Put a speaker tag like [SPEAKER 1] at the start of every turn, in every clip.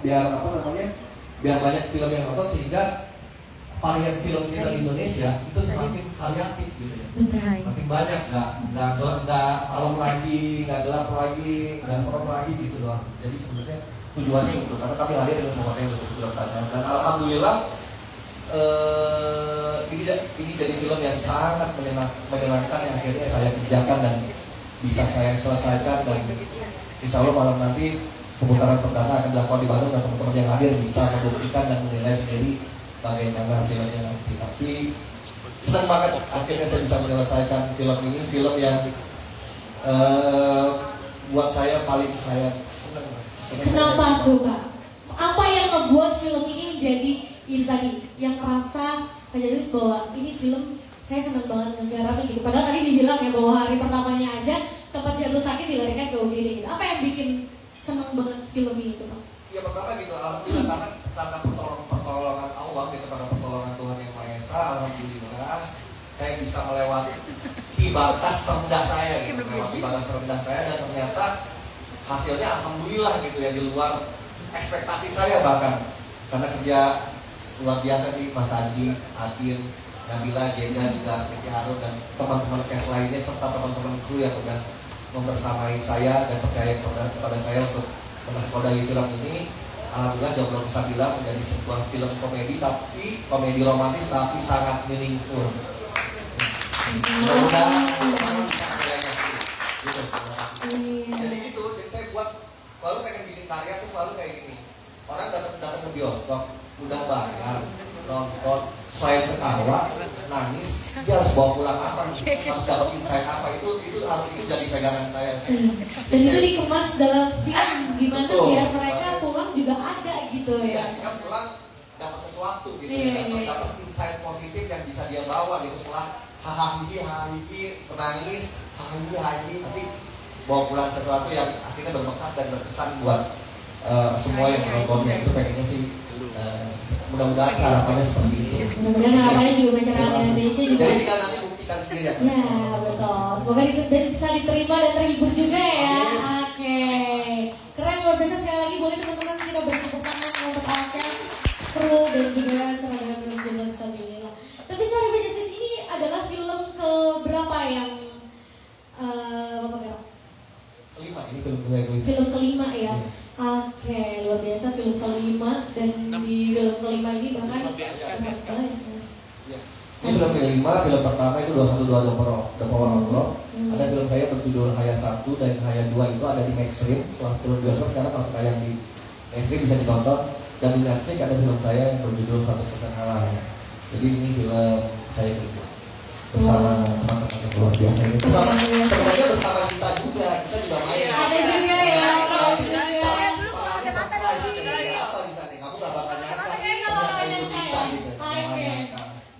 [SPEAKER 1] biar banyak film yang nonton sehingga varian film kita di Indonesia itu semakin variatif gitu ya. Makin banyak, nggak malam lagi, nggak gelap lagi, nggak serem lagi gitu doang. Jadi sebenarnya tujuannya itu karena kami hadir dengan memakai untuk tanya. Dan alhamdulillah ini jadi film yang sangat menyenangkan yang akhirnya saya kerjakan dan bisa saya selesaikan, dan insya Allah malam nanti pemutaran perdana akan dilakukan di Bandung dan teman-teman yang hadir bisa membuktikan dan menilai sendiri bagaimana hasilnya nanti. Tapi senang banget akhirnya saya bisa menyelesaikan film ini, film yang buat saya paling saya senang.
[SPEAKER 2] Kenapa tuh Pak? Apa yang membuat film ini menjadi ini tadi yang merasa menjadi bahwa ini film saya senang banget ngegarap gitu. Padahal tadi dibilang ya bahwa hari pertamanya aja sempat jatuh sakit dilarikan ke UGD gitu. Apa yang bikin senang banget film ini tuh Pak?
[SPEAKER 1] Ya pertama gitu, alhamdulillah karena pertolongan Allah gitu, karena pertolongan Tuhan Yang Maha Esa, alhamdulillah saya bisa melewati si batas terendah saya gitu, melewati batas terendah saya, dan ternyata hasilnya alhamdulillah gitu ya, di luar ekspektasi saya bahkan, karena kerja luar biasa sih Mas Adi, Adin, Nabila, Jeda, juga Titi Harun dan teman-teman cast lainnya serta teman-teman kru yang udah membersamai saya dan percaya kepada saya untuk menahkodai film ini. Alhamdulillah Jomblo bisa bilang menjadi sebuah film komedi, tapi komedi romantis tapi sangat meaningful. Mudah-mudahan jadi gitu, jadi saya buat selalu pengen bikin karya tuh selalu kayak gini. Orang datang ke bioskop udah bayar nonton, selain ketawa, nangis, dia harus bawa pulang apa? Harus dapat insight apa? Itu harus itu jadi pegangan saya.
[SPEAKER 2] Dan itu dikemas dalam film gimana biar mereka pulang juga ada gitu ya.
[SPEAKER 1] Iya, sehingga pulang dapat sesuatu gitu ya, dapat insight positif yang bisa dia bawa gitu setelah hahaha menangis, tapi bawa pulang sesuatu yang akhirnya berbekas dan berkesan buat semua yang menontonnya. Itu pengennya sih. Mudah-mudahan harapannya seperti itu.
[SPEAKER 2] Mudah-mudahan harapannya juga masyarakat Indonesia juga.
[SPEAKER 1] Jadi tinggal nanti buktikan sendiri ya.
[SPEAKER 2] Ya betul. Semoga bisa diterima dan terhibur juga ya. Oke. Keren, luar biasa. Sekali lagi boleh teman-teman kita bertepuk tangan untuk Alkes, kru dan juga seragam Jomblo Fisabilillah. Tapi sorry Pak Justice, ini adalah film keberapa yang Bapak Gerak?
[SPEAKER 1] Kelima, ini film kelima.
[SPEAKER 2] Film kelima ya. Oke, luar biasa, film kelima, dan di film kelima ini bahkan
[SPEAKER 1] ya. Ini film kelima, film pertama itu 212 The Power of Love. Ada film saya berjudul Haya 1 dan Haya 2 itu ada di Maxstream. Setelah turun bioskop sekarang masuk tayang di Maxstream, bisa ditonton. Dan di Netflix ada film saya yang berjudul 100% Halal. Jadi ini film saya juga bersama teman-teman yang luar biasa ini. Sebenarnya bersama kita juga main.
[SPEAKER 2] Ada juga ya.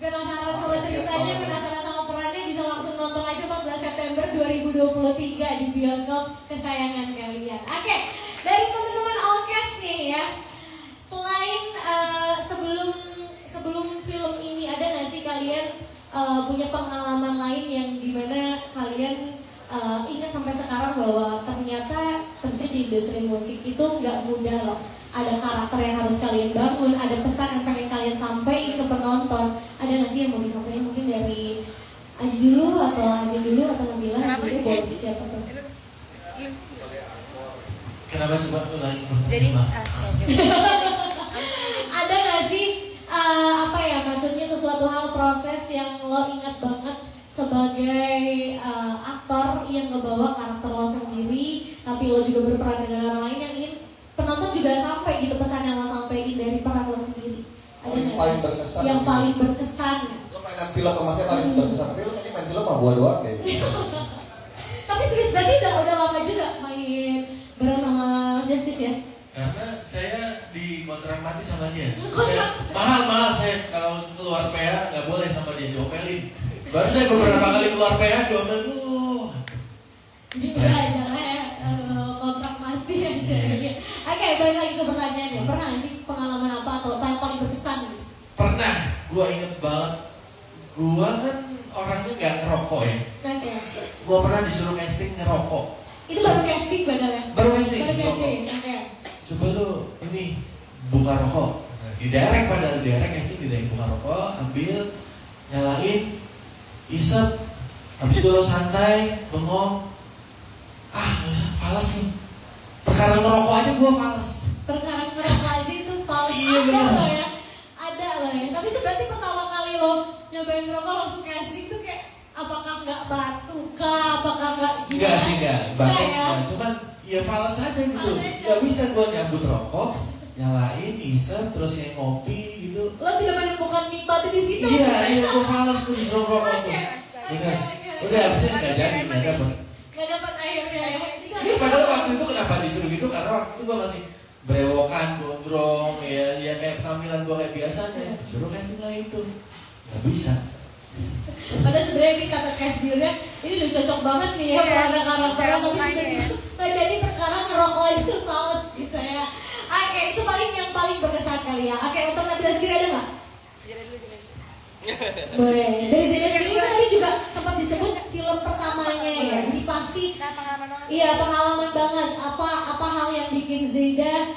[SPEAKER 2] Penasaran sama ceritanya, penasaran sama perannya, bisa langsung nonton aja 14 September 2023 di bioskop kesayangan kalian. Oke, dari teman-teman Alkes nih ya, selain sebelum film ini ada nggak sih kalian punya pengalaman lain yang dimana kalian ingat sampai sekarang bahwa ternyata terjun di industri musik itu nggak mudah loh. Ada karakter yang harus kalian bangun, ada pesan yang pengen kalian sampaikan ke penonton. Ada nggak sih yang mau disampaikan mungkin dari Aji dulu atau Adi dulu atau Nabila? Jadi boleh siapa tuh?
[SPEAKER 3] Kenapa coba ulangi?
[SPEAKER 4] Jadi
[SPEAKER 2] ada nggak sih apa ya, maksudnya sesuatu hal proses yang lo ingat banget sebagai aktor yang ngebawa karakter lo sendiri, tapi lo juga berperan dengan orang lain yang ingin penonton juga sampai gitu pesan yang lo sampaikan dari peran lo sendiri. Ada nggak sih? Yang paling berkesan.
[SPEAKER 1] Lo main film sama saya paling berkesan, tapi lo tadi main film sama gua doang deh.
[SPEAKER 2] Tapi serius berarti udah lama juga main bareng sama Justice ya?
[SPEAKER 3] Karena saya dikontrak mati sama dia. Mahal saya kalau keluar PH nggak boleh sama dia, diomelin. Baru saya beberapa kali keluar PH diomelin.
[SPEAKER 2] Jadi udah aja kayak kontrak mati aja. Oke, balik lagi ke pertanyaannya. Pernah nggak sih pengalaman apa atau paling berkesan?
[SPEAKER 3] Pernah, gua inget banget. Gua kan orangnya nggak ngerokok ya.
[SPEAKER 2] Oke.
[SPEAKER 3] Gua pernah disuruh casting ngerokok.
[SPEAKER 2] Itu baru casting padahal ya?
[SPEAKER 3] Baru casting.
[SPEAKER 2] Oke.
[SPEAKER 3] coba lu ini buka rokok. Diderek padahal casting diderek buka rokok, ambil, nyalain, isep, habis itu lo santai, bengong. Fales nih. Perkara ngerokok aja gua fales.
[SPEAKER 2] Perkara ngerokok aja itu fales.
[SPEAKER 3] Iya,
[SPEAKER 2] ada
[SPEAKER 3] bener.
[SPEAKER 2] loh ya. Ada loh ya. Tapi itu berarti pertama kali lo nyobain ngerokok langsung casting tuh kayak apakah nggak batu kah? Apakah nggak gimana?
[SPEAKER 3] Enggak sih, enggak. Banget.
[SPEAKER 2] Ya?
[SPEAKER 3] Cuman ya fales aja gitu.
[SPEAKER 2] Fales aja.
[SPEAKER 3] Gak bisa gua nyambut rokok, nyalain, isep, terus kayak ngopi gitu.
[SPEAKER 2] Lo tidak menemukan nikmatnya di situ.
[SPEAKER 3] Iya, gua fales tuh di rokok tuh. Bener. Udah abisnya nggak jadi, nggak dapet.
[SPEAKER 2] Nggak dapat akhirnya ya.
[SPEAKER 3] Iya, padahal waktu itu kenapa disuruh gitu? Karena waktu itu gua masih brewokan, gondrong, ya kayak penampilan gua kayak biasanya. Disuruh casting lah itu, nggak bisa.
[SPEAKER 2] Padahal sebenarnya ini kata castingnya ini udah cocok banget nih ya pada karakternya, tapi tiba-tiba nggak jadi perkara ngerokok itu males gitu ya. Oke, itu yang paling berkesan kali ya. Oke, untuk Nabila sendiri ada nggak? Boleh. Dari sini sendiri kan tadi juga sempat disebut film pertamanya ya. Jadi pasti iya pengalaman banget. Apa hal yang bikin Zeda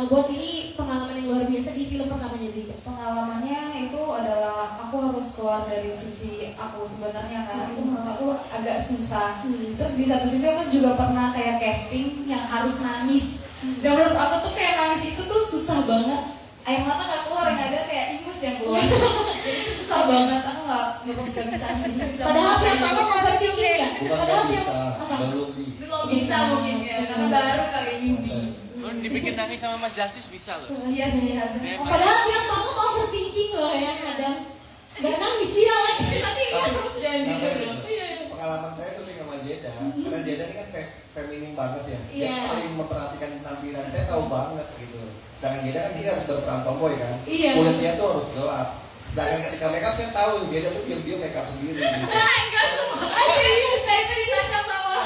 [SPEAKER 2] buat ini pengalaman yang luar biasa di film pertamanya Zeda?
[SPEAKER 4] Pengalamannya itu adalah aku harus keluar dari sisi aku sebenarnya karena itu menurut aku agak susah. Terus di satu sisi aku juga pernah kayak casting yang harus nangis. Dan menurut aku tuh kayak nangis itu tuh susah banget. Air mata nggak keluar, yang ada kayak ingus yang keluar. Jadi susah banget, aku nggak bisa sih.
[SPEAKER 2] Padahal tiap malam overthinking ya.
[SPEAKER 1] Bukan
[SPEAKER 2] Padahal
[SPEAKER 1] nggak
[SPEAKER 2] tiap
[SPEAKER 1] bisa, belum bisa.
[SPEAKER 4] Belum bisa mungkin ya, karena baru kali ini.
[SPEAKER 5] Dibikin nangis sama Mas Justice bisa loh.
[SPEAKER 4] Iya sih harusnya.
[SPEAKER 2] Padahal tiap malam overthinking loh ya kadang. Nggak nangis dia lagi. Tapi ya jangan gitu.
[SPEAKER 1] Pengalaman saya tuh sama Jeda, karena Jeda ini kan feminim banget ya. Dia
[SPEAKER 2] Iya.
[SPEAKER 1] paling memperhatikan penampilan, saya tahu banget gitu. Sedangkan Jeda kan dia harus berperan tomboy kan.
[SPEAKER 2] Iya.
[SPEAKER 1] Kulitnya tuh harus gelap. Sedangkan ketika makeup saya tahu Jeda tuh diam-diam makeup sendiri gitu.
[SPEAKER 4] Serius, saya itu ditacap sama.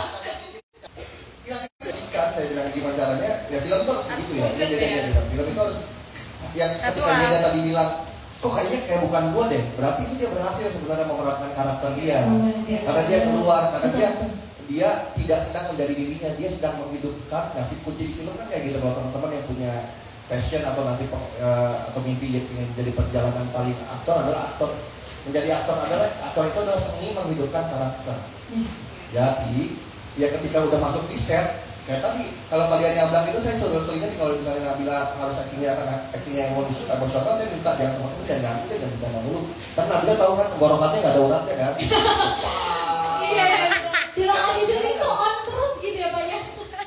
[SPEAKER 1] Kan saya bilang gimana caranya, ya film itu harus begitu ya. Dia bilang film itu harus yang ketika Jeda tadi bilang kok kayaknya kayak bukan gua deh, berarti itu dia berhasil sebenarnya memerankan karakter dia. Karena dia keluar, karena dia tidak sedang menjadi dirinya, dia sedang menghidupkan. Ngasih kunci di film kan kayak gitu, kalau teman-teman yang punya passion atau nanti atau mimpi ingin jadi perjalanan paling aktor adalah aktor. Menjadi aktor itu adalah seni menghidupkan karakter. Jadi ya ketika udah masuk di set, kayak tadi kalau kalian nyablak itu saya suruh-suruhnya kalau misalnya Nabila harus actingnya yang mau disuka bersama, saya minta jangan teman-teman jangan ngambil, jangan bercanda dulu. Karena Nabila tahu kan tenggorokannya nggak ada uratnya kan.
[SPEAKER 2] Iya. Di lokasi film itu on terus gitu ya Pak ya.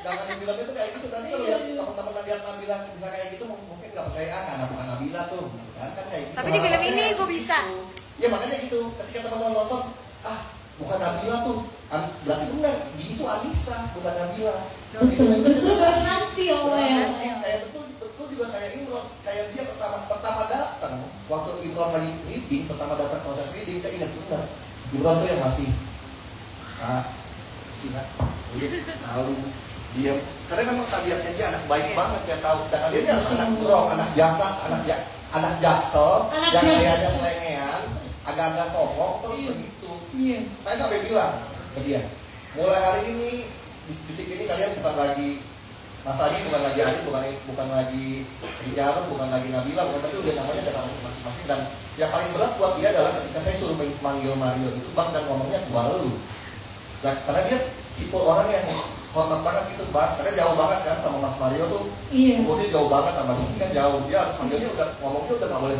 [SPEAKER 1] Jangan di film itu kayak gitu, nanti kalau lihat teman-teman lihat Nabila bisa kayak gitu mungkin nggak percaya karena bukan Nabila tuh, kan kayak gitu.
[SPEAKER 6] Tapi di film ini gue bisa.
[SPEAKER 1] Ya makanya gitu, ketika teman-teman nonton, bukan Nabila tuh, berarti benar, itu Anissa, bukan Nabila.
[SPEAKER 2] Betul. Justru berhasil ya.
[SPEAKER 1] Kayak betul juga kayak Imron, kayak dia pertama datang, waktu Imron lagi reading, pertama datang proses reading, saya ingat benar, Imron tuh yang masih, tahu diam, karena memang tabiatnya dia anak baik banget, saya tahu. Sedangkan dia harus anak burong, anak jangka, anak jaksel, yang kayaknya selengean, agak-agak sokong, terus begitu. Saya sampai bilang ke dia, mulai hari ini di detik ini kalian bukan lagi Mas Adi, bukan lagi Adi, bukan lagi Jarum, bukan lagi Nabila, tapi udah namanya ada kamu masing-masing. Dan yang paling berat buat dia adalah ketika saya suruh manggil Mario itu Bang dan ngomongnya gua lu. Nah, karena dia tipe orang yang hormat banget gitu Bang, karena jauh banget kan sama Mas Mario tuh.
[SPEAKER 2] Iya.
[SPEAKER 1] Umurnya jauh banget sama dia kan jauh. Dia harus manggilnya ngomongnya udah nggak boleh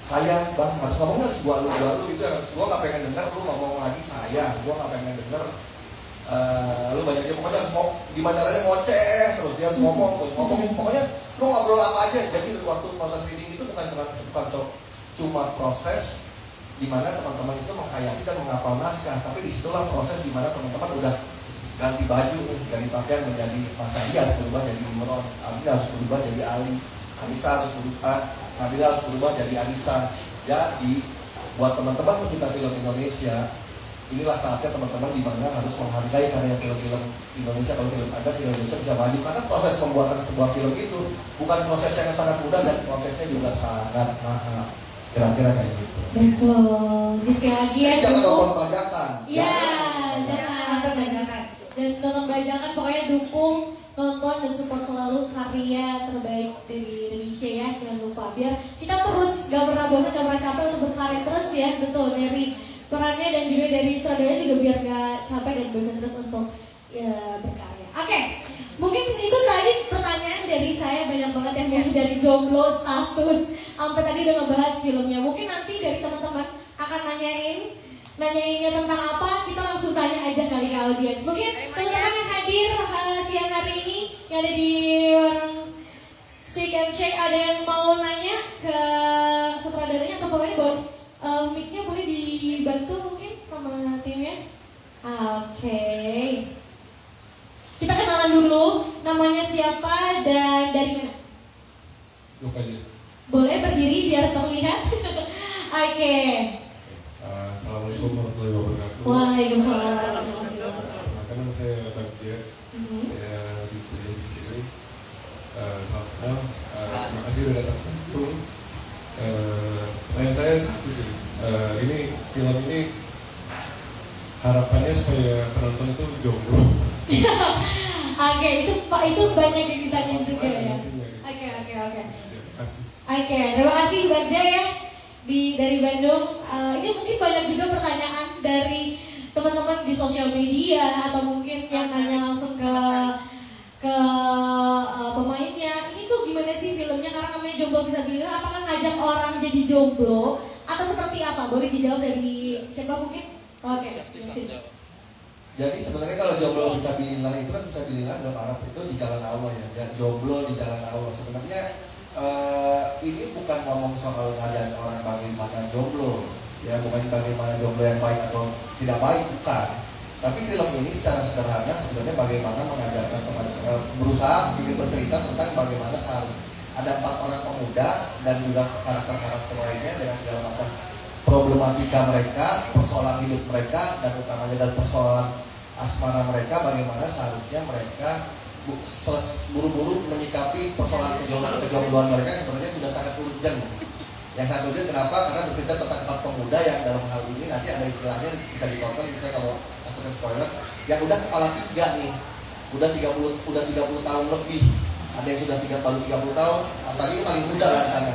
[SPEAKER 1] saya Bang, harus ngomongnya harus gua lu gitu. Harus gua nggak pengen dengar lu ngomong lagi saya, gua nggak pengen dengar lu banyak dia pokoknya harus gimana caranya ngoceh terus dia harus ngomongin pokoknya lu ngobrol apa aja. Jadi waktu proses reading itu bukan cuma proses di mana teman-teman itu menghayati dan menghafal naskah, tapi disitulah proses di mana teman-teman udah ganti baju dari pakaian menjadi Mas Adi harus berubah jadi Imron, Adi harus berubah jadi Ali, Anissa harus berubah, Nabila harus berubah jadi Anissa. Jadi buat teman-teman pecinta film Indonesia, inilah saatnya teman-teman di mana harus menghargai karya film-film Indonesia. Kalau film ada, film Indonesia bisa maju karena proses pembuatan sebuah film itu bukan proses yang sangat mudah dan prosesnya juga sangat mahal. Kira-kira kayak gitu.
[SPEAKER 2] Betul. Jadi sekali lagi ya.
[SPEAKER 1] Jangan nonton bajakan.
[SPEAKER 2] Iya, jangan. Dan nonton bajakan pokoknya dukung nonton dan support selalu karya terbaik dari Indonesia ya. Jangan lupa biar kita terus gak pernah bosan, gak pernah capek untuk berkarya terus ya. Betul, dari perannya dan juga dari sutradara juga biar gak capek dan bosan terus untuk ya, berkarya. Oke, mungkin itu tadi pertanyaan dari saya, banyak banget yang mulai dari jomblo, status, sampai tadi udah ngebahas filmnya. Mungkin nanti dari teman-teman akan nanyainnya tentang apa, kita langsung tanya aja kali ke audiens. Mungkin teman-teman yang hadir siang hari ini yang ada di warung Stick and Shake, ada yang mau nanya ke sutradaranya atau pemainnya? Boleh, mic-nya boleh dibantu mungkin sama timnya. Oke. Kita kenalan dulu, namanya siapa dan dari mana? Boleh berdiri biar terlihat. Oke.
[SPEAKER 6] Assalamualaikum warahmatullahi wabarakatuh.
[SPEAKER 2] Waalaikumsalam.
[SPEAKER 6] Makanan saya Bagja, saya dipilih di sini. Selamat malam. Terima kasih sudah datang. Pertanyaan saya satu sih. Ini film ini harapannya supaya penonton itu jomblo.
[SPEAKER 2] Oke, itu banyak yang ditanya juga ya. Oke.
[SPEAKER 6] Terima kasih.
[SPEAKER 2] Oke, terima kasih Bagja ya dari Bandung. Ini mungkin banyak juga pertanyaan dari teman-teman di sosial media atau mungkin yang nanya langsung ke pemainnya. Ini tuh gimana sih filmnya? Karena namanya Jomblo Visabilillah, apakah ngajak orang jadi jomblo atau seperti apa? Boleh dijawab dari siapa mungkin? Oke,
[SPEAKER 1] Jadi sebenarnya kalau jomblo visabilillah itu kan visabilillah dalam Arab itu di jalan Allah ya. Jomblo di jalan Allah. Sebenarnya ini bukan ngomong soal ngajak orang bagaimana jomblo, ya bukan bagaimana jomblo yang baik atau tidak baik, bukan. Tapi film ini secara sederhana sebenarnya bagaimana mengajarkan berusaha ingin bercerita tentang bagaimana seharusnya ada 4 orang pemuda dan juga karakter-karakter lainnya dengan segala macam problematika mereka, persoalan hidup mereka, dan utamanya dan persoalan asmara mereka, bagaimana seharusnya mereka buru-buru menyikapi persoalan kejombloan mereka sebenarnya sudah sangat urgent. Yang sangat urgent kenapa? Karena bercerita tentang 4 pemuda yang dalam hal ini nanti ada istilahnya bisa ditonton, bisa kalau takutnya spoiler, yang udah kepala 3 nih, udah 30 tahun lebih. Ada yang sudah 30 tahun, asalnya paling muda lah di sana.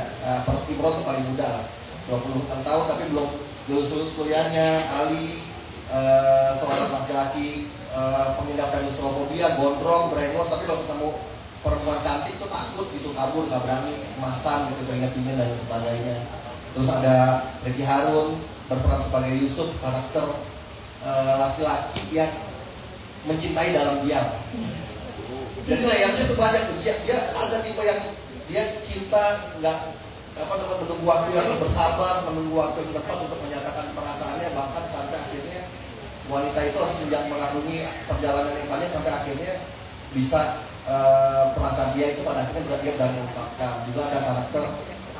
[SPEAKER 1] Imron itu paling muda lah, 26 tahun tapi belum lulus kuliahnya. Ali seorang laki-laki pengidap claustrofobia, gondrong, brengos, tapi kalau ketemu perempuan cantik tuh takut gitu, kabur, gak berani, masam gitu, teringat dingin dan sebagainya. Terus ada Ricky Harun berperan sebagai Yusuf, karakter laki-laki yang mencintai dalam diam. Jadi layarnya tuh banyak tuh. Dia ada tipe yang dia cinta nggak menunggu waktu yang bersabar, menunggu waktu yang tepat untuk menyatakan perasaannya, bahkan sampai akhirnya wanita itu harus mengarungi perjalanan yang panjang sampai akhirnya bisa perasaan dia itu pada akhirnya berani dan mengungkapkan. Juga ada karakter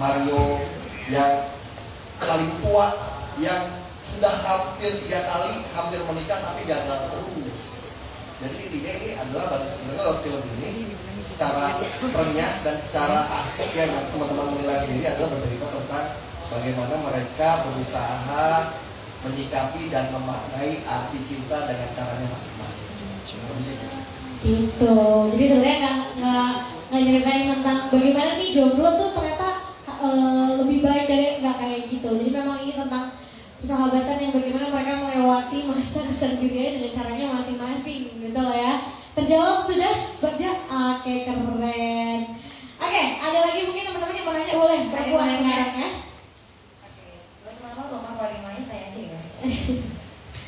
[SPEAKER 1] Mario yang paling tua yang sudah hampir 3 kali hampir menikah tapi gagal terus. Jadi intinya ini adalah bagi sebenarnya kalau film ini secara renyah dan secara asik ya teman-teman menilai sendiri adalah bercerita tentang bagaimana mereka berusaha menyikapi dan memaknai arti cinta dengan caranya masing-masing.
[SPEAKER 2] Gitu. Jadi sebenarnya nggak nyeritain tentang bagaimana nih jomblo tuh ternyata lebih baik dari nggak kayak gitu. Jadi memang ini tentang persahabatan yang bagaimana mereka melewati masa kesendirian dengan caranya masing-masing gitu lah ya. Terjawab sudah Bagja? Oke, keren. Oke, ada lagi mungkin teman-teman yang mau nanya, boleh perempuan sekarang ya.
[SPEAKER 7] Oke, selamat malam Pak Wadimanya, tanya aja ya.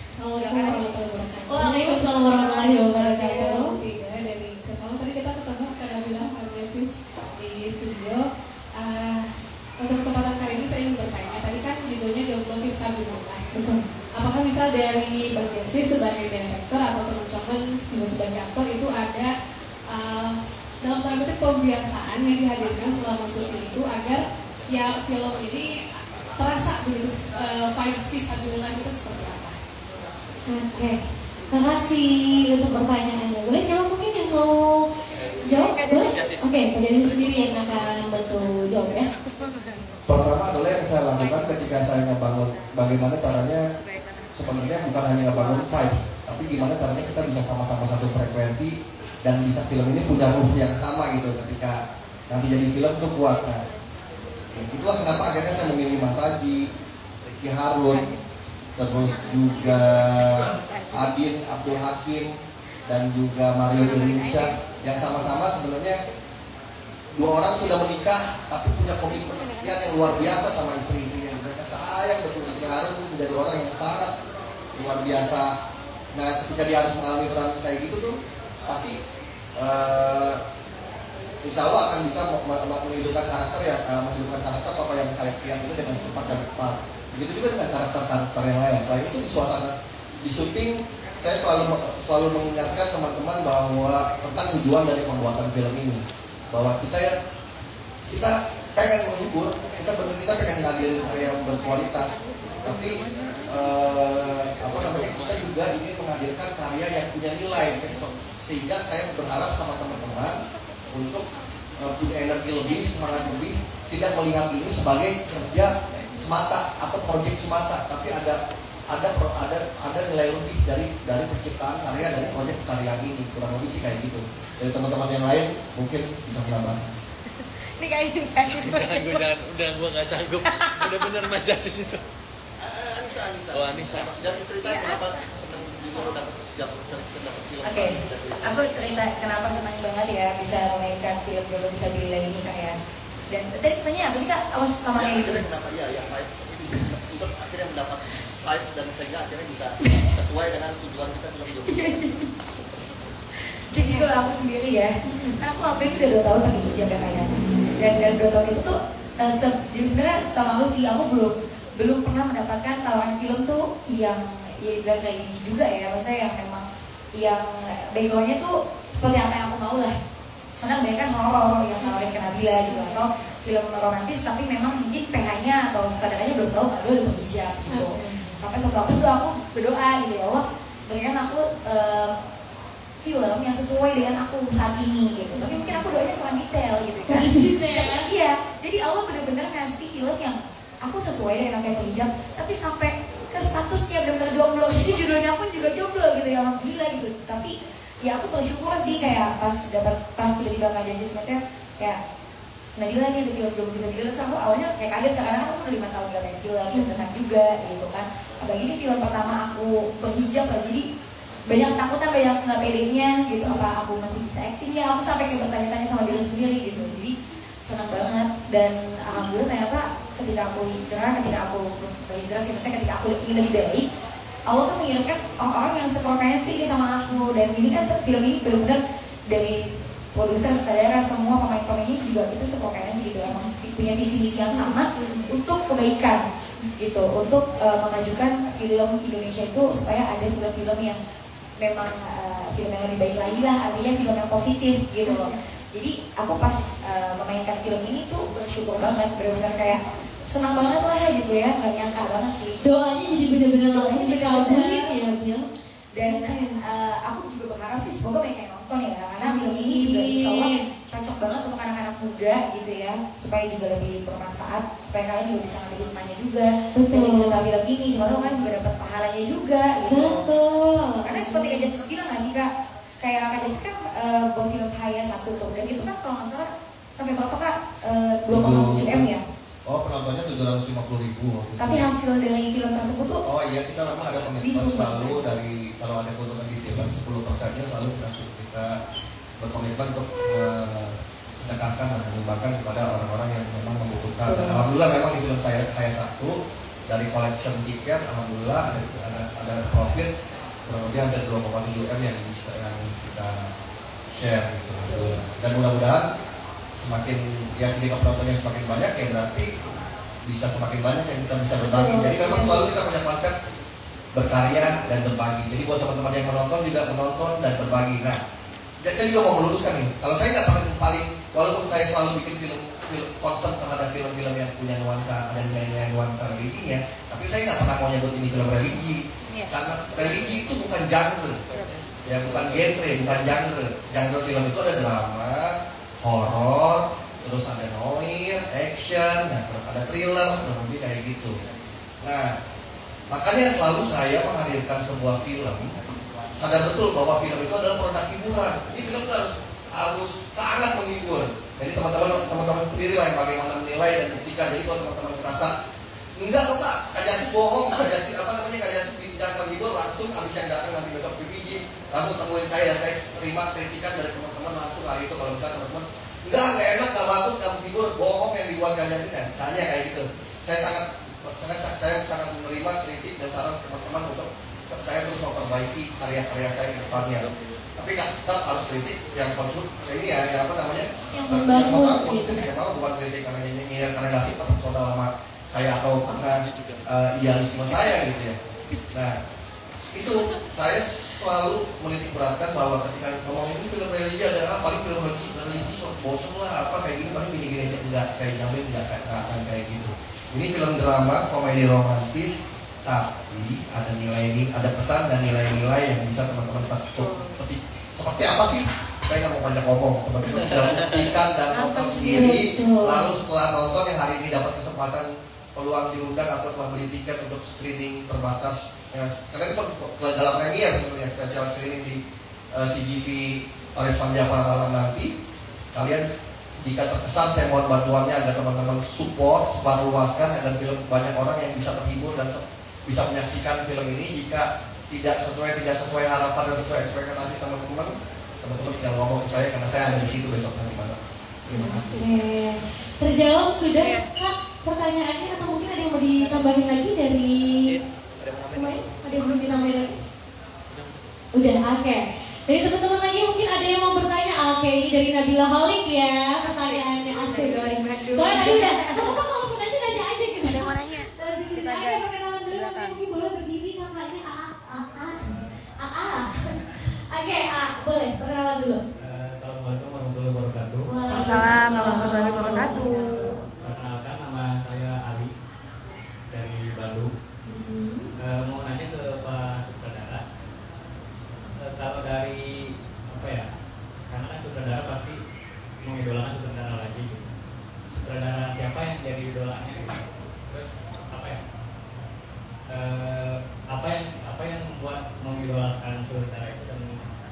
[SPEAKER 2] Assalamualaikum warahmatullahi wabarakatuh. Waalaikumsalam warahmatullahi wabarakatuh.
[SPEAKER 8] Dari Ketawa tadi kita ketemu karena bilang Agnesis di studio. Untuk kesempatan kali ini saya ingin bertanya, tadi kan judulnya Jomblo Visabilillah.
[SPEAKER 2] Betul.
[SPEAKER 8] Apakah misal dari Bang Desi sebagai direktur atau teman-teman juga sebagai aktor itu ada dalam tanda kutip pembiasaan yang dihadirkan selama syuting itu agar ya film ini terasa begitu vibes Visabilillah itu seperti apa?
[SPEAKER 2] Oke, terima kasih untuk pertanyaannya. Boleh siapa mungkin yang mau jawab? Boleh? Oke, Pak Desi sendiri yang akan bantu jawab ya.
[SPEAKER 1] Pertama adalah yang saya lakukan ketika saya ngebangun bagaimana caranya sebenarnya bukan hanya ngebangun vibes, tapi gimana caranya kita bisa sama-sama satu frekuensi dan bisa film ini punya ruh yang sama gitu ketika nanti jadi film tuh kuat. Nah, itulah kenapa akhirnya saya memilih Mas Haji, Ricky Harun, terus juga Adin Abdul Hakim dan juga Mario Indonesia yang sama-sama sebenarnya dua orang sudah menikah tapi punya komitmen sekian yang luar biasa sama istri-istrinya. Mereka sayang betul. Ricky Harun menjadi orang yang sangat luar biasa. Nah, ketika dia harus mengalami peran kayak gitu tuh pasti insya Allah akan bisa menghidupkan karakter Papa yang saya kian itu dengan cepat dan tepat. Begitu juga dengan karakter-karakter yang lain. Selain itu di suasana di syuting saya selalu mengingatkan teman-teman bahwa tentang tujuan dari pembuatan film ini, bahwa kita pengen menghibur, kita pengen ngadilin karya yang berkualitas, tapi kita juga ingin menghadirkan karya yang punya nilai. Sehingga saya berharap sama teman-teman untuk punya energi lebih, semangat lebih, tidak melihat ini sebagai kerja semata atau proyek semata, tapi ada nilai lebih dari penciptaan karya dari proyek karya ini. Kurang lebih sih kayak gitu. Dari teman-teman yang lain mungkin bisa menambah.
[SPEAKER 7] Ini kayak ini kan.
[SPEAKER 5] Jangan gue nggak sanggup. Bener-bener Mas Justice itu.
[SPEAKER 1] Anissa.
[SPEAKER 5] Oh, Anissa.
[SPEAKER 1] Dan ceritain kenapa senang dapat film.
[SPEAKER 7] Oke, aku cerita kenapa senang banget ya bisa memainkan film Jodoh Bisa Bila ini Kak ya. Dan tadi pertanyaan apa sih Kak? Awas namanya itu.
[SPEAKER 1] Kenapa itu akhirnya mendapat vibes dan sehingga akhirnya bisa sesuai dengan tujuan kita film Jodoh.
[SPEAKER 7] Jadi kalau aku sendiri ya, kan aku April udah 2 tahun pakai hijab ya Kak ya. Dan 2 tahun itu tuh jadi sebenarnya setahun lalu sih aku belum pernah mendapatkan tawaran film tuh yang dan religi juga ya, maksudnya yang memang yang backgroundnya tuh seperti apa yang aku mau lah. Karena kebanyakan horor yang tawarin ke Nabila gitu, atau film romantis tapi memang mungkin PH-nya atau sutradaranya belum tahu kalau udah berhijab gitu. Sampai suatu waktu tuh aku berdoa gitu ya Allah, berikan aku film yang sesuai dengan aku saat ini gitu. Tapi mungkin aku doanya kurang detail gitu kan. Iya, jadi Allah benar-benar ngasih film yang aku sesuai dengan aku yang berhijab, tapi sampai ke statusnya benar-benar jomblo. Jadi judulnya pun juga jomblo gitu ya, alhamdulillah gitu. Tapi ya aku bersyukur sih kayak pas tiba-tiba Kak Justice ngechat kayak Nabila nih ada film Jodoh Bisa Bila. Terus aku awalnya kayak kaget karena aku udah 5 tahun gak main film dan juga gitu kan. Apalagi ini film pertama aku berhijab lah, jadi banyak ketakutan, banyak nggak pedenya gitu. Apa aku masih bisa acting ya? Aku sampai kayak bertanya-tanya sama diri sendiri gitu. Jadi senang banget dan alhamdulillah ternyata ketika aku berhijrah sih, maksudnya ketika aku ingin lebih baik, Allah tuh mengirimkan orang-orang yang sefrekuensi sama aku. Dan ini kan film ini benar-benar dari produser, sutradara, semua pemain-pemainnya juga kita sefrekuensi gitu, emang punya visi-misi yang sama untuk kebaikan gitu, untuk memajukan film Indonesia itu supaya ada film-film yang memang film yang lebih baik lagi lah, artinya film yang positif gitu loh. Jadi aku pas memainkan film ini tuh bersyukur banget, benar-benar kayak senang banget lah gitu ya, nggak nyangka banget sih.
[SPEAKER 2] Doanya jadi benar-benar langsung dikabulin ya Bil.
[SPEAKER 7] Dan aku juga berharap sih semoga banyak yang nonton ya, karena film ini juga insya Allah cocok banget untuk anak-anak muda gitu ya, supaya juga lebih bermanfaat, supaya kalian juga bisa ngambil hikmahnya juga dari cerita film ini. Siapa tahu kan juga dapat pahalanya juga gitu.
[SPEAKER 2] Betul.
[SPEAKER 7] Karena seperti Kak Justice bilang nggak sih Kak, kayak Kak Justice kan buat film Haya 1 tuh, dan itu kan kalau nggak salah sampai berapa Kak? 2,7 M ya?
[SPEAKER 1] Oh, penontonnya 750.000 waktu itu.
[SPEAKER 7] Tapi hasil dari film tersebut tuh,
[SPEAKER 1] oh iya, kita memang ada komitmen selalu dari kalau ada keuntungan di film 10%-nya selalu kita berkomitmen untuk sedekahkan dan menyumbangkan kepada orang-orang yang memang membutuhkan. Dan alhamdulillah memang di film saya 1 dari collection tiket, alhamdulillah ada profit kurang lebih hampir 2,7 M yang kita share gitu. Alhamdulillah. Dan mudah-mudahan semakin yang jika penontonnya semakin banyak ya berarti bisa semakin banyak yang kita bisa berbagi. Jadi memang selalu kita punya konsep berkarya dan berbagi. Jadi buat teman-teman yang menonton juga menonton dan berbagi. Nah, saya juga mau meluruskan nih. Kalau saya nggak pernah paling, walaupun saya selalu bikin film konsep terhadap film-film yang punya nuansa dan nuansa religinya, tapi saya nggak pernah mau nyebut ini film religi. Karena religi itu bukan genre, ya bukan genre, bukan genre. Genre film itu ada drama, horor, terus ada noir, action, nah, terus ada thriller, lebih kayak gitu. Nah, makanya selalu saya menghadirkan sebuah film sadar betul bahwa film itu adalah produk hiburan. Ini film itu harus sangat menghibur. Jadi teman-teman sendiri lah yang bagaimana menilai dan buktikan. Jadi kalau teman-teman merasa enggak kok Pak, Kak Yasir bohong, Kak Yasir tidak menghibur, langsung habis yang datang nanti besok PPG langsung temuin saya dan saya terima kritikan dari teman-teman langsung hari itu. Kalau misalnya teman-teman enggak enak, enggak bagus, enggak menghibur, bohong yang dibuat Kak Yasir, misalnya kayak gitu. Saya sangat menerima kritik dan saran teman-teman untuk saya terus memperbaiki karya-karya saya ke depannya. Tapi tetap harus kritik yang konstruktif ini ya, yang apa namanya?
[SPEAKER 2] Yang membangun gitu.
[SPEAKER 1] Tidak mau bukan kritik karena nyinyir, karena nggak suka personal sama saya atau karena idealisme saya gitu ya. Nah, itu saya selalu menitik beratkan bahwa ketika ngomongin ini film religi adalah paling film religi bosan lah apa kayak gini paling gini-gini aja, enggak, saya jamin enggak akan kayak gitu. Ini film drama, komedi romantis, tapi ada nilai, ada pesan dan nilai-nilai yang bisa teman-teman petik. Seperti apa sih? Saya nggak mau banyak ngomong, teman-teman sudah buktikan dan nonton sendiri. Lalu setelah nonton yang hari ini dapat kesempatan peluang diundang atau telah beli tiket untuk screening terbatas, ya, karena itu dalam premier sebenarnya spesial screening di CGV Paris Panjapa malam nanti. Kalian jika terkesan, saya mohon bantuannya agar teman-teman support, sebarluaskan agar film banyak orang yang bisa terhibur dan bisa menyaksikan film ini. Jika tidak sesuai harapan dan sesuai ekspektasi teman-teman tinggal ngomong ke saya karena saya ada di situ besok nanti malam. Terima kasih.
[SPEAKER 2] Terjawab sudah Kak pertanyaannya, atau mungkin ada yang mau ditambahin lagi dari pemain? Ada yang mau ditambahin lagi? Udah, oke. Dari teman-teman lagi mungkin ada yang mau bertanya. Oke, ini dari Nabila Halik ya pertanyaannya asik. Soalnya tadi udah, apa kalau mau nanya aja gitu.
[SPEAKER 7] Ada yang mau nanya?
[SPEAKER 2] Kita guys. Perkenalan dulu, mungkin boleh berdiri kakaknya Oke, boleh perkenalan dulu.
[SPEAKER 9] Assalamualaikum warahmatullahi wabarakatuh.
[SPEAKER 7] Waalaikumsalam warahmatullahi wabarakatuh.
[SPEAKER 9] Perkenalkan, nama saya Ali dari Bandung. Mau nanya ke Pak Sutradara. Kalau dari apa ya? Karena kan sutradara pasti mengidolakan sutradara lagi. Gitu. Sutradara siapa yang jadi idolanya? Gitu. Terus apa ya? Apa yang membuat mengidolakan sutradara itu dan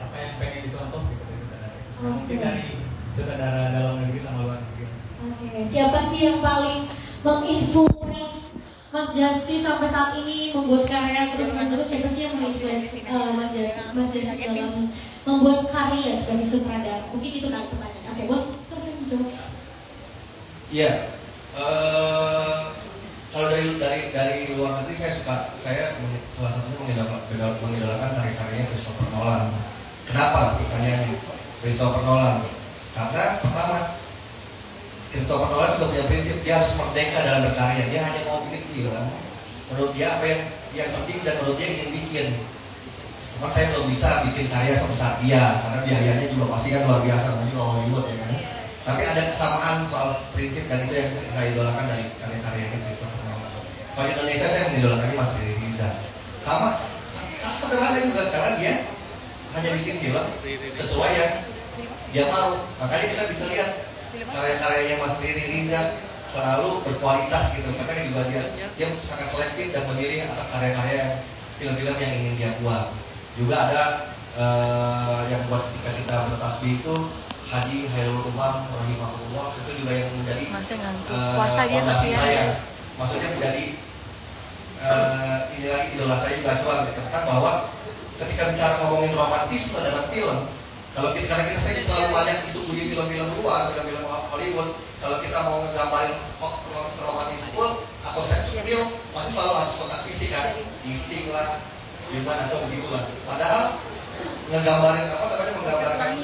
[SPEAKER 9] apa yang pengen dicontoh gitu dari sutradara itu? Mungkin dari sutradara dalam negeri sama luar negeri.
[SPEAKER 2] Oke, siapa sih yang paling menginfluence Mas Justice sampai saat ini membuat karya terus-menerus? Siapa sih yang menginfluence Mas Justice dalam membuat karya sebagai sutradara? Mungkin itu nanti pertanyaan. Oke, buat siapa yang menjawab?
[SPEAKER 1] Iya, kalau dari luar negeri saya salah satunya mengidolakan karya-karyanya Christopher Nolan. Kenapa pertanyaannya Christopher Nolan? Karena pertama, Christopher Nolan juga punya prinsip, dia harus merdeka dalam berkarya. Dia hanya mau bikin film menurut dia apa yang penting dan menurut dia ingin bikin. Cuma saya belum bisa bikin karya sebesar dia karena biayanya juga pasti kan luar biasa, namanya juga Hollywood ya kan. Tapi ada kesamaan soal prinsip dan itu yang saya idolakan dari karya-karyanya Christopher Nolan. Kalau di Indonesia saya mengidolakannya Mas Riri Riza. Sama sederhana juga karena dia hanya bikin film sesuai yang dia mau. Makanya kita bisa lihat karya-karyanya Mas Riri Riza selalu berkualitas gitu, karena juga dia sangat selektif dan memilih atas karya-karya film-film yang ingin dia buat. Juga ada yang buat ketika kita bertasbih itu Haji Hairul Umam rahimahullah, itu juga yang menjadi fondasi saya. Maksudnya menjadi ini lagi idola saya juga cuan dikatakan bahwa ketika bicara ngomongin romantisme dalam film, kalau kita terlalu banyak isu di film-film luar, film-film Hollywood, kalau kita mau nggambarin romantisme atau seks film, pasti selalu harus kontak fisik kan, kissing lah, gimana atau begitulah. Padahal menggambarkan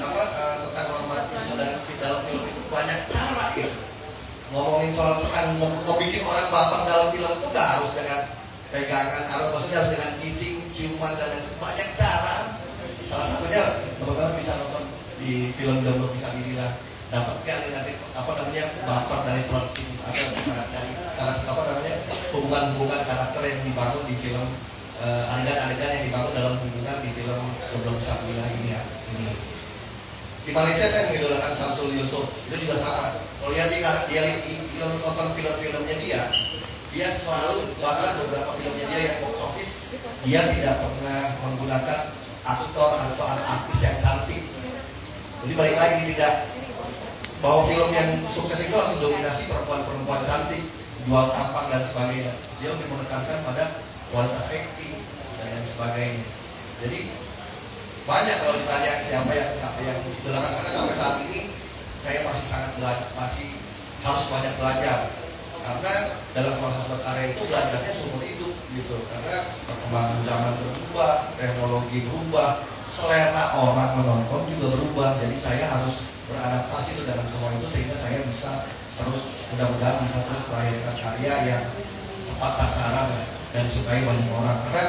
[SPEAKER 1] tentang romantisme dalam film itu banyak cara gitu. Ngomongin soal mau bikin orang baper dalam film itu nggak harus dengan pegangan, maksudnya harus dengan kissing, ciuman dan banyak cara. Salah satunya teman-teman bisa nonton di film Jomblo Bisa Dirilah, dapatkan nanti baper dari flirting atau hubungan karakter yang dibangun di film, adegan-adegan yang dibangun dalam hubungan di film Jomblo Bisa Dirilah ini ya. Di Malaysia saya mengidolakan Samsul Yusuf, itu juga sama. Kalau lihat dia nonton film-filmnya dia selalu, bahkan beberapa filmnya dia yang box office, dia tidak pernah menggunakan aktor atau artis yang cantik. Jadi balik lagi, tidak bahwa film yang sukses itu harus dominasi perempuan-perempuan cantik, jual tampang dan sebagainya. Dia lebih menekankan pada kualitas acting dan lain sebagainya. Jadi banyak kalau ditanya siapa yang idolakan, karena sampai saat ini saya masih sangat belajar, masih harus banyak belajar. Karena dalam proses berkarya itu belajarnya seumur hidup gitu. Karena perkembangan zaman berubah, teknologi berubah, selera orang menonton juga berubah. Jadi saya harus beradaptasi itu dalam semua itu sehingga saya bisa terus, mudah-mudahan bisa terus melahirkan karya yang tepat sasaran dan disukai banyak orang. Karena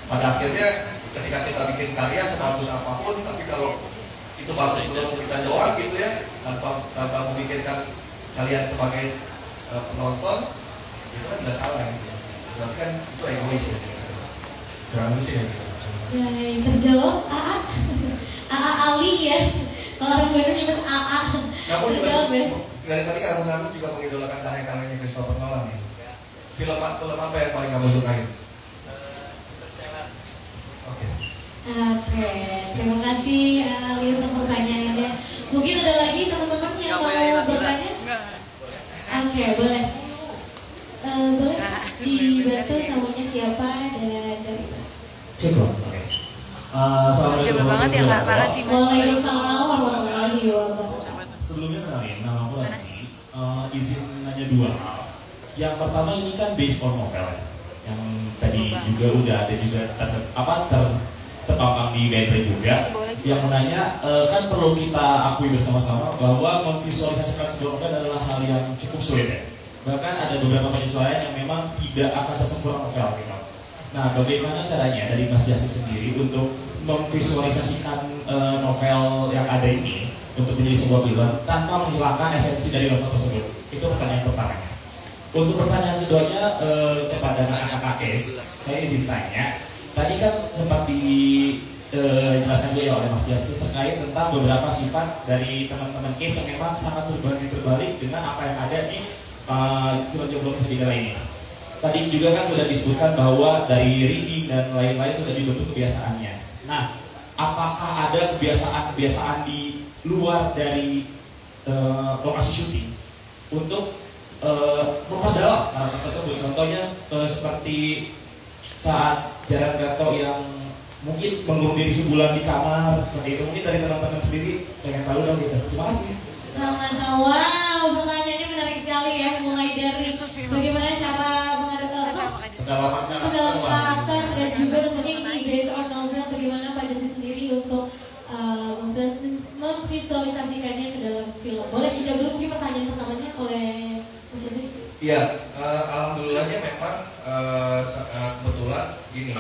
[SPEAKER 1] pada akhirnya ketika kita bikin karya sebagus apapun, tapi kalau itu bagus belum kita doang gitu ya, tanpa memikirkan kalian sebagai penonton, itu kan nggak salah gitu. Berarti kan itu egois ya. Kurang lebih sih ya.
[SPEAKER 2] Ya, yang terjawab AA Ali ya. Kalau orang Bandung nyebut AA.
[SPEAKER 1] Kamu juga dari tadi kamu juga mengidolakan karya-karyanya Christopher Nolan ya. Film apa yang paling kamu sukai? Oke,
[SPEAKER 2] terima kasih Ali untuk pertanyaannya. Mungkin ada lagi teman-teman yang mau bertanya? Oke, boleh. Boleh dibantu namanya siapa dan dari mana?
[SPEAKER 10] Cukup. Oke. Assalamualaikum warahmatullahi wabarakatuh.
[SPEAKER 2] Waalaikumsalam warahmatullahi wabarakatuh.
[SPEAKER 10] Sebelumnya kenalin, nama aku Lagi. Izin nanya dua hal. Yang pertama ini kan based on novel ya. Yang tadi juga udah ada juga terpampang di Bandre juga. Yang menanya kan perlu kita akui bersama-sama bahwa memvisualisasikan sebuah novel adalah hal yang cukup sulit ya. Bahkan ada beberapa penyesuaian yang memang tidak akan sesempurna novel gitu. Nah, bagaimana caranya dari Mas Justice sendiri untuk memvisualisasikan novel yang ada ini untuk menjadi sebuah film tanpa menghilangkan esensi dari novel tersebut? Itu pertanyaan pertamanya. Untuk pertanyaan keduanya kepada kakak Kes, saya izin tanya. Tadi kan sempat dijelaskan juga oleh Mas Justice terkait tentang beberapa sifat dari teman-teman Kes yang memang sangat berbalik dengan apa yang ada di film Jomblo Serigala ini. Tadi juga kan sudah disebutkan bahwa dari reading dan lain-lain sudah dibentuk kebiasaannya. Nah, apakah ada kebiasaan-kebiasaan di luar dari lokasi syuting untuk memperdalam karakter tersebut? Contohnya seperti saat Jaran Gato yang mungkin mengurung diri sebulan di kamar seperti itu. Mungkin dari teman-teman sendiri pengen tahu dong gitu. Terima kasih.
[SPEAKER 2] Sama-sama. Wow, pertanyaannya menarik sekali ya. Mulai dari bagaimana cara dalam karakter dan juga tentunya ini based on novel, bagaimana Pak Jati sendiri untuk memvisualisasikannya ke dalam film. Boleh dijawab dulu mungkin pertanyaan pertamanya oleh Mas Jati?
[SPEAKER 1] Iya, alhamdulillahnya memang kebetulan gini.